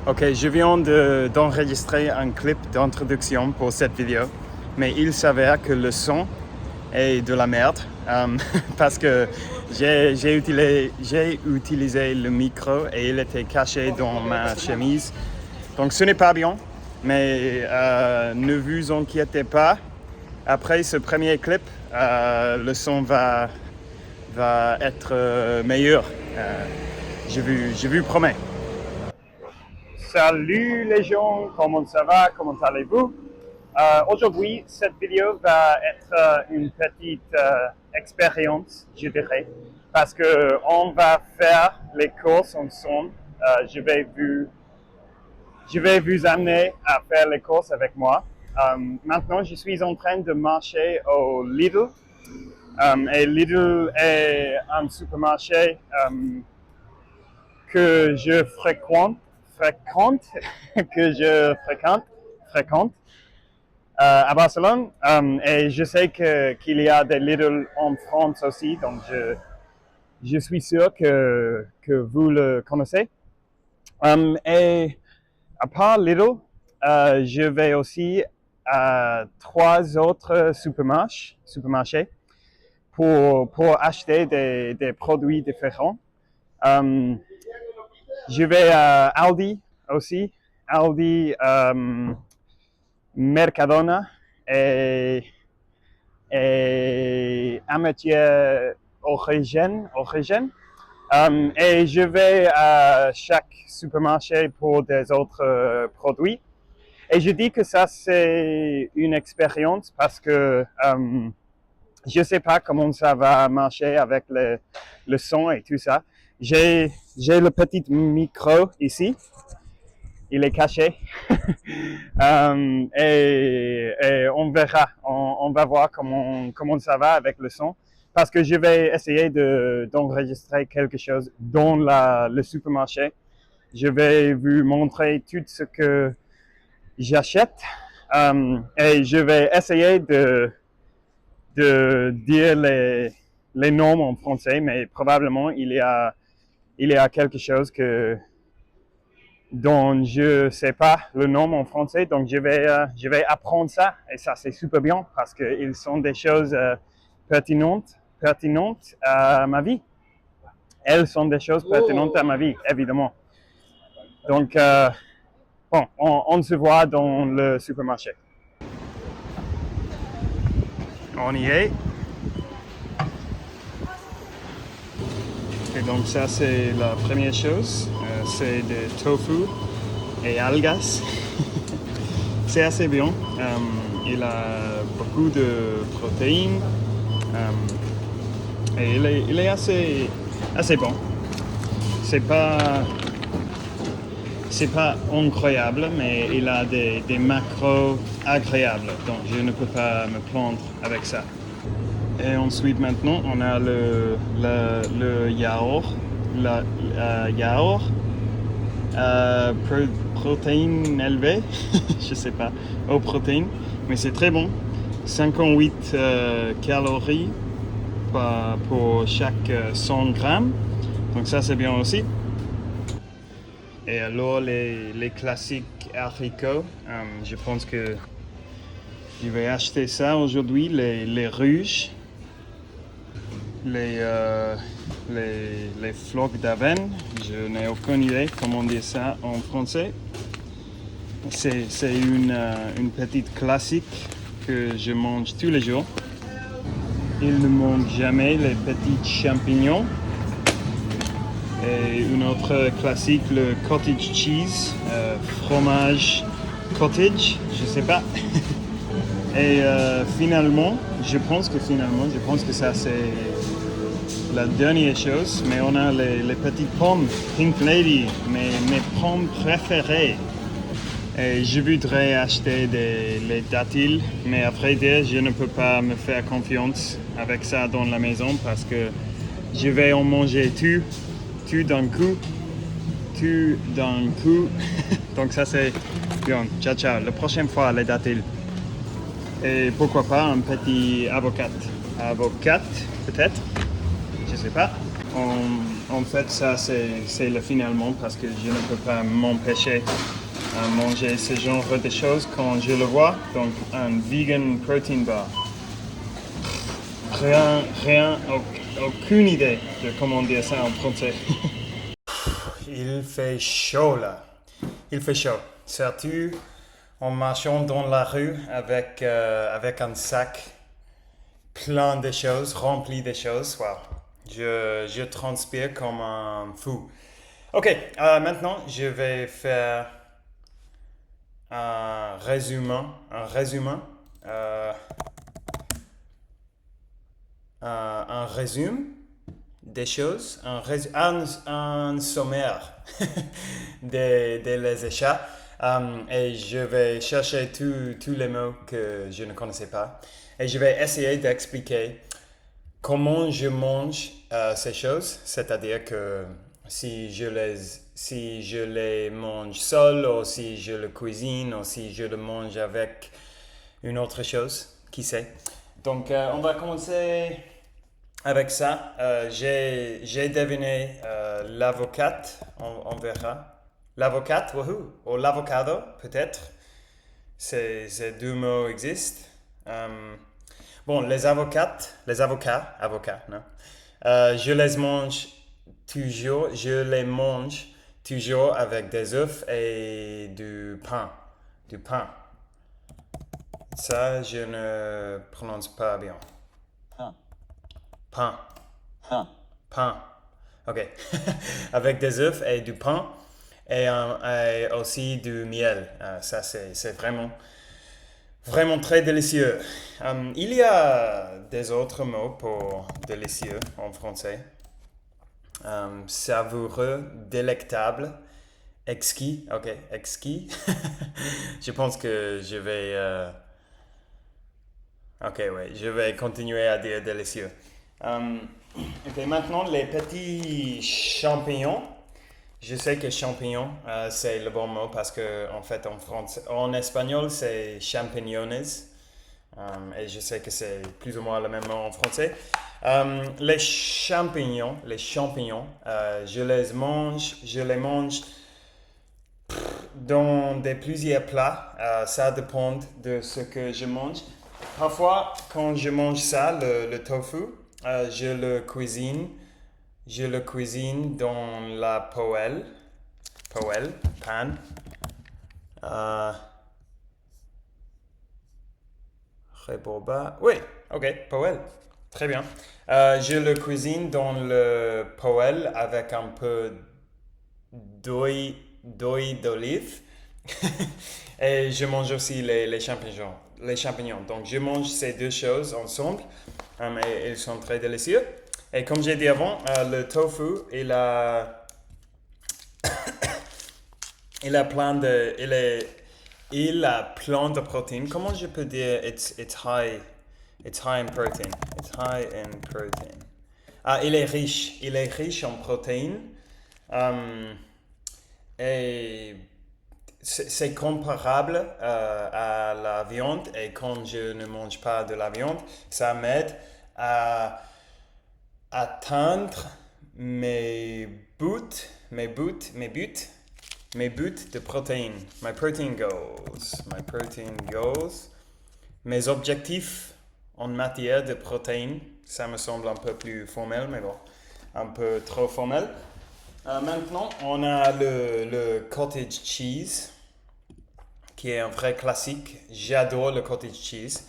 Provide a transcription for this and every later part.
Ok, je viens d'enregistrer un clip d'introduction pour cette vidéo, mais il s'avère que le son est de la merde parce que j'ai utilisé le micro et il était caché dans ma chemise. Donc ce n'est pas bien, mais ne vous inquiétez pas. Après ce premier clip, le son va être meilleur. Je vous promets. Salut les gens, comment ça va, comment allez-vous? Aujourd'hui, cette vidéo va être une petite expérience, je dirais, parce que on va faire les courses ensemble. Je vais vous amener à faire les courses avec moi. Maintenant, je suis en train de marcher au Lidl. Et Lidl est un supermarché que je fréquente à Barcelone. Et je sais qu'il y a des Lidl en France aussi, donc je suis sûr que vous le connaissez. Et à part Lidl, je vais aussi à 3 autres supermarchés pour acheter des produits différents. Je vais à Aldi aussi, Mercadona et Amitié Origine. Et je vais à chaque supermarché pour des autres produits. Et je dis que ça, c'est une expérience parce que je ne sais pas comment ça va marcher avec le son et tout ça. J'ai le petit micro ici. Il est caché. Et on verra. On va voir comment ça va avec le son. Parce que je vais essayer d'enregistrer quelque chose dans le supermarché. Je vais vous montrer tout ce que j'achète. Et je vais essayer de dire les noms en français, mais probablement il y a quelque chose dont je ne sais pas le nom en français, donc je vais apprendre ça, et ça c'est super bien parce qu'ils sont des choses pertinentes à ma vie. Elles sont des choses pertinentes à ma vie, évidemment. Donc, bon, on se voit dans le supermarché. On y est. Et donc ça c'est la première chose, c'est des tofu et algas. C'est assez bien, il a beaucoup de protéines et il est assez bon. C'est pas incroyable, mais il a des macros agréables, donc je ne peux pas me plaindre avec ça. Et ensuite, maintenant, on a le yaourt. Yaourt. Protéines élevées. Je sais pas. Aux protéines. Mais c'est très bon. 58 calories pour chaque 100 grammes. Donc ça, c'est bien aussi. Et alors, les classiques haricots. Je pense que je vais acheter ça aujourd'hui. Les rouges. Les flocs d'avenne, je n'ai aucune idée comment dire ça en français. C'est une petite classique que je mange tous les jours. Il ne manque jamais les petits champignons. Et une autre classique, le cottage cheese, fromage cottage, je sais pas. Et finalement, je pense que ça c'est la dernière chose, mais on a les petites pommes, Pink Lady, mes pommes préférées. Et je voudrais acheter les datils, mais après dire, je ne peux pas me faire confiance avec ça dans la maison parce que je vais en manger tout d'un coup. Donc ça c'est bien. Ciao. La prochaine fois, les datils. Et pourquoi pas un petit avocat peut-être, je sais pas. En fait, ça, c'est le finalement parce que je ne peux pas m'empêcher à manger ce genre de choses quand je le vois. Donc, un vegan protein bar. Aucune idée de comment dire ça en français. Il fait chaud là. Il fait chaud. Surtout en marchant dans la rue avec un sac plein de choses, rempli de choses. Wow. Je transpire comme un fou. Ok, maintenant je vais faire un résumé, euh, un résumé des choses, un sommaire de les achats. Et je vais chercher tous les mots que je ne connaissais pas. Et je vais essayer d'expliquer comment je mange ces choses. C'est-à-dire que si je les mange seul, ou si je le cuisine, ou si je le mange avec une autre chose, qui sait. Donc, on va commencer avec ça. J'ai deviné l'avocate, on verra. L'avocate, woohoo, ou l'avocado, peut-être. Ces deux mots existent. Bon, les avocats, non? Je les mange toujours avec des œufs et du pain. Du pain. Ça, je ne prononce pas bien. Pain. Pain. Ok. Avec des œufs et du pain et aussi du miel. Ça, c'est vraiment très délicieux. Il y a des autres mots pour délicieux en français. Savoureux, délectable, exquis. Ok, exquis. Je pense que je vais... Ok, ouais, je vais continuer à dire délicieux. Ok, maintenant les petits champignons. Je sais que champignon, c'est le bon mot parce que en fait en espagnol c'est champiñones. Et je sais que c'est plus ou moins le même mot en français. Les champignons, je les mange dans plusieurs plats. Ça dépend de ce que je mange. Parfois, quand je mange ça, le tofu, je le cuisine. Je le cuisine dans la poêle, pan. Reboba. Oui, ok, poêle. Très bien. Je le cuisine dans le poêle avec un peu d'huile d'olive. Et je mange aussi les champignons. Donc, je mange ces deux choses ensemble. Et ils sont très délicieux. Et comme j'ai dit avant, le tofu, il a plein de protéines. Comment je peux dire it's high in protein. It's high in protein. Il est riche en protéines. Et c'est comparable à la viande. Et quand je ne mange pas de la viande, ça m'aide à atteindre mes buts de protéines. My protein goals. Mes objectifs en matière de protéines. Ça me semble un peu plus formel, mais bon, un peu trop formel. Maintenant, on a le cottage cheese, qui est un vrai classique. J'adore le cottage cheese.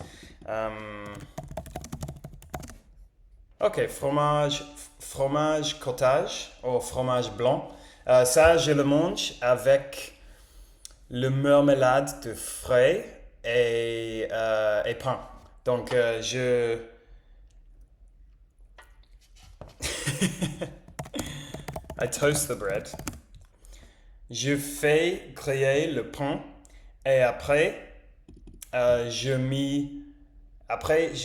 Ok, fromage cottage ou fromage blanc. Ça, je le mange avec le marmelade de frais et pain. Donc, I toast the bread. Je fais griller le pain et après, je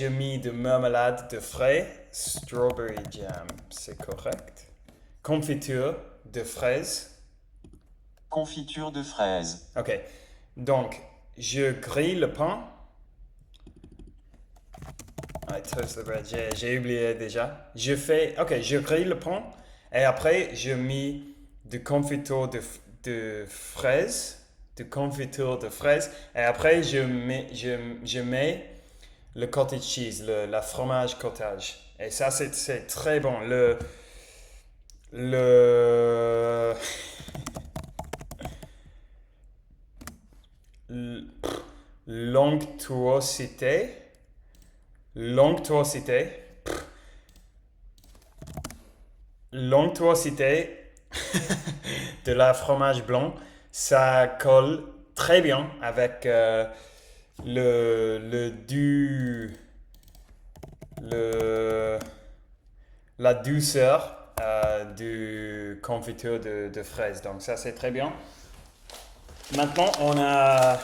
mets de marmelade de frais, strawberry jam, c'est correct. Confiture de fraises. Confiture de fraises. Ok, donc je grille le pain. I toast the bread, j'ai oublié déjà. Je grille le pain Et après, je mets du confiture de fraises. De confiture de fraises. Et après, je mets le cottage cheese, la fromage cottage. Et ça, c'est très bon. Le, l'onctuosité, l'onctuosité, l'onctuosité de la fromage blanc, ça colle très bien avec le, la douceur du confiture de fraises. Donc ça, c'est très bien. Maintenant, on a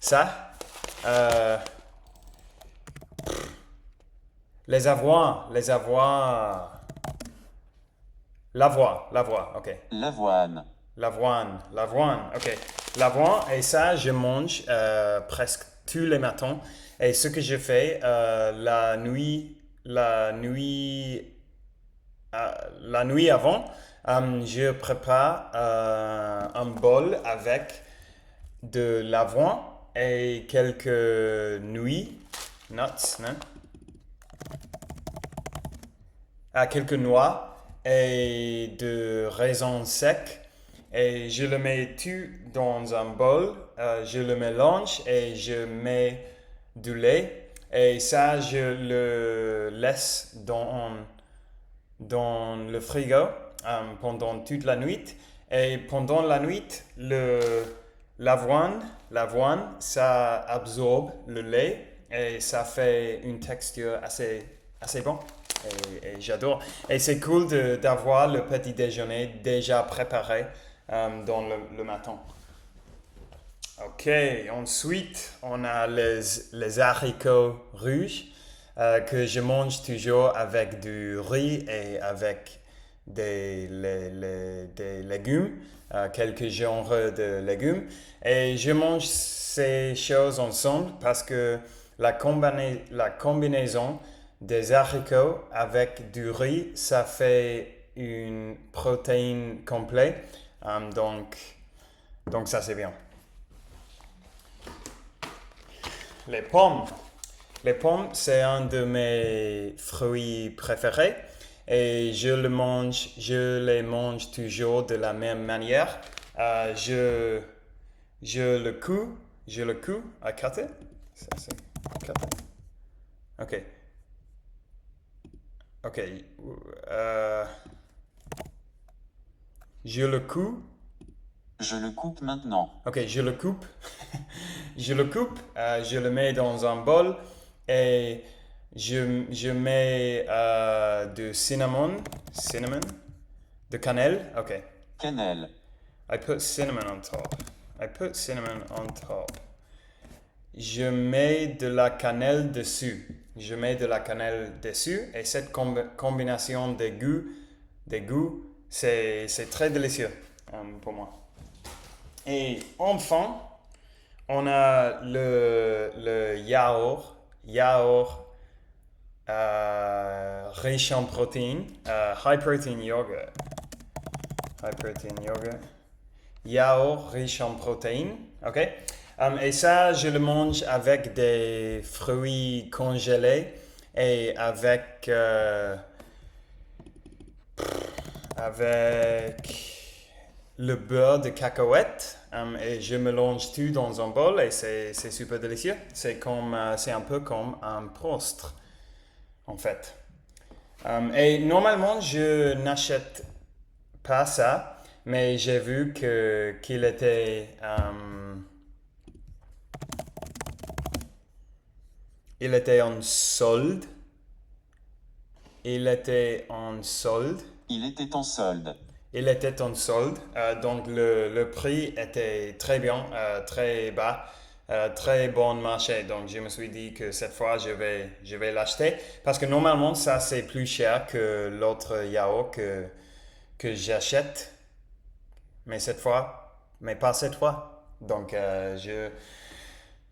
ça. Les avoines. L'avoine, ok. L'avoine. L'avoine, ok. L'avoine, et ça, je mange presque tous les matins. Et ce que je fais la nuit avant, je prépare un bol avec de l'avoine et quelques nuts, non? Quelques noix et de raisins secs. Et je le mets tout dans un bol, je le mélange et je mets du lait. Et ça, je le laisse dans le frigo pendant toute la nuit. Et pendant la nuit, l'avoine, ça absorbe le lait et ça fait une texture assez bonne. Et j'adore. Et c'est cool d'avoir le petit déjeuner déjà préparé dans le matin. Ok, ensuite, on a les haricots rouges que je mange toujours avec du riz et avec des légumes, quelques genres de légumes. Et je mange ces choses ensemble parce que la combinaison des haricots avec du riz, ça fait une protéine complète. Donc ça, c'est bien. Les pommes. Les pommes, c'est un de mes fruits préférés et je les mange toujours de la même manière. Je le coupe. I cut it. Ça, c'est cut it. Ok. Ok. Je le coupe. Je le coupe maintenant. Ok, je le coupe. Je le mets dans un bol et je mets du cinnamon, de cannelle. Ok. Cannelle. I put cinnamon on top. Je mets de la cannelle dessus. Et cette combinaison des goûts, c'est très délicieux pour moi. Et enfin, on a le yaourt riche en protéines, high protein yogurt. Yaourt riche en protéines, ok? Et ça, je le mange avec des fruits congelés et avec le beurre de cacahuète. Et je mélange tout dans un bol et c'est super délicieux. C'est un peu comme un prostre, en fait. Et normalement, je n'achète pas ça, mais j'ai vu qu'il était en solde. Il était en solde. Donc le prix était très bien, très bas, très bon marché. Donc je me suis dit que cette fois je vais l'acheter parce que normalement ça c'est plus cher que l'autre yaourt que j'achète, mais pas cette fois. Donc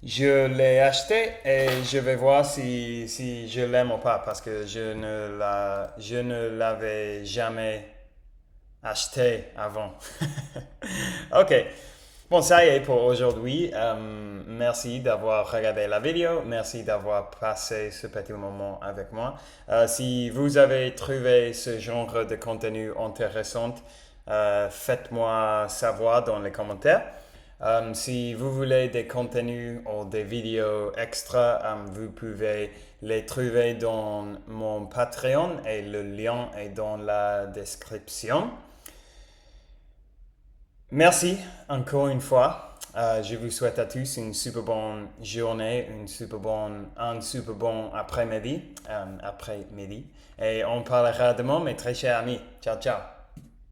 Je l'ai acheté et je vais voir si je l'aime ou pas parce que je ne l'avais jamais acheté avant. Ok. Bon, ça y est pour aujourd'hui. Merci d'avoir regardé la vidéo. Merci d'avoir passé ce petit moment avec moi. Si vous avez trouvé ce genre de contenu intéressant, faites-moi savoir dans les commentaires. Si vous voulez des contenus ou des vidéos extra, vous pouvez les trouver dans mon Patreon et le lien est dans la description. Merci encore une fois. Je vous souhaite à tous une super bonne journée, un super bon après-midi. Et on parlera demain, mes très chers amis. Ciao, ciao.